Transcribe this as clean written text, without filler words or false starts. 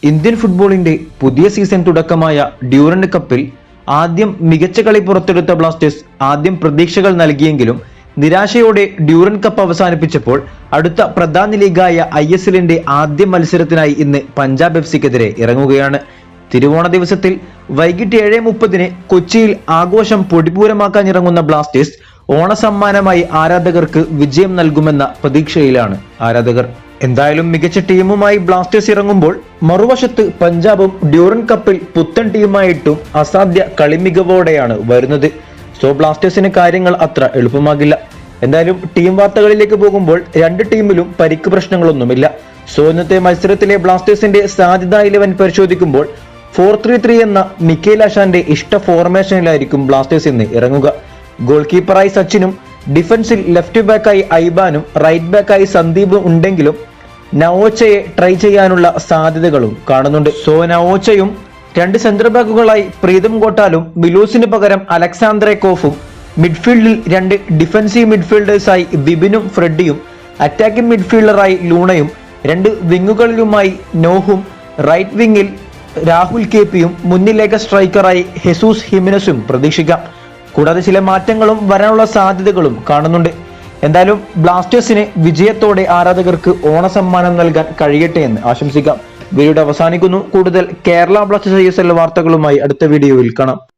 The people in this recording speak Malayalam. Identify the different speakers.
Speaker 1: ഇന്ത്യൻ ഫുട്ബോളിന്റെ പുതിയ സീസൺ തുടക്കമായ ഡ്യൂറന്റ് കപ്പിൽ ആദ്യം മികച്ച കളി പുറത്തെടുത്ത ബ്ലാസ്റ്റേഴ്സ് ആദ്യം പ്രതീക്ഷകൾ നൽകിയെങ്കിലും നിരാശയോടെ ഡ്യൂറന്റ് കപ്പ് അവസാനിപ്പിച്ചപ്പോൾ അടുത്ത പ്രധാന ലീഗായ ISLന്റെ ആദ്യ മത്സരത്തിനായി ഇന്ന് പഞ്ചാബ് FCക്കെതിരെ ഇറങ്ങുകയാണ്. തിരുവോണ ദിവസത്തിൽ വൈകിട്ട് 7:30 കൊച്ചിയിൽ ആഘോഷം പൊടിപൂരമാക്കാൻ ഇറങ്ങുന്ന ബ്ലാസ്റ്റേഴ്സ് ഓണസമ്മാനമായി ആരാധകർക്ക് വിജയം നൽകുമെന്ന പ്രതീക്ഷയിലാണ് ആരാധകർ. എന്തായാലും മികച്ച ടീമുമായി ബ്ലാസ്റ്റേഴ്സ് ഇറങ്ങുമ്പോൾ മറുവശത്ത് പഞ്ചാബും ഡ്യൂറന്റ് കപ്പിൽ പുത്തൻ ടീമായിട്ടും അസാധ്യ കളിമികവോടെയാണ് വരുന്നത്. സോ ബ്ലാസ്റ്റേഴ്സിന് കാര്യങ്ങൾ അത്ര എളുപ്പമാകില്ല. എന്തായാലും ടീം വാർത്തകളിലേക്ക് പോകുമ്പോൾ രണ്ട് ടീമിലും പരിക്ക് പ്രശ്നങ്ങളൊന്നുമില്ല. സോ ഇന്നത്തെ മത്സരത്തിലെ ബ്ലാസ്റ്റേഴ്സിന്റെ സാധ്യത 11 പരിശോധിക്കുമ്പോൾ 4-3-3 എന്ന മിക്കേൽ ആശാന്റെ ഇഷ്ട ഫോർമേഷനിലായിരിക്കും ബ്ലാസ്റ്റേഴ്സ് ഇന്ന് ഇറങ്ങുക. ഗോൾ കീപ്പറായി സച്ചിനും ഡിഫൻസിൽ ലെഫ്റ്റ് ബാക്കായി ഐബാനും റൈറ്റ് ബാക്കായി സന്ദീപും ഉണ്ടെങ്കിലും നവോച്ചയെ ട്രൈ ചെയ്യാനുള്ള സാധ്യതകളും കാണുന്നുണ്ട്. സോ നവോച്ചയും രണ്ട് സെന്റർ ബാക്കുകളായി പ്രീതം ഗോട്ടാലും മിലൂസിന് പകരം അലക്സാന്ദ്രെ കോഫും മിഡ്ഫീൽഡിൽ രണ്ട് ഡിഫൻസീവ് മിഡ്ഫീൽഡേഴ്സായി വിപിനും ഫ്രെഡിയും അറ്റാക്കിംഗ് മിഡ്ഫീൽഡറായി ലൂണയും രണ്ട് വിങ്ങുകളിലുമായി നോഹും റൈറ്റ് വിങ്ങിൽ രാഹുൽ KPയും മുന്നിലേക സ്ട്രൈക്കറായി ഹെസൂസ് ഹിമിനസും പ്രതീക്ഷിക്കാം. കൂടാതെ ചില മാറ്റങ്ങളും വരാനുള്ള സാധ്യതകളും കാണുന്നുണ്ട്. എന്തായാലും ബ്ലാസ്റ്റേഴ്സിന് വിജയത്തോടെ ആരാധകർക്ക് ഓണസമ്മാനം നൽകാൻ കഴിയട്ടെ എന്ന് ആശംസിക്കാം. വീഡിയോ അവസാനിക്കുന്നു. കൂടുതൽ കേരള ബ്ലാസ്റ്റേഴ്സ് ISL വാർത്തകളുമായി അടുത്ത വീഡിയോയിൽ കാണാം.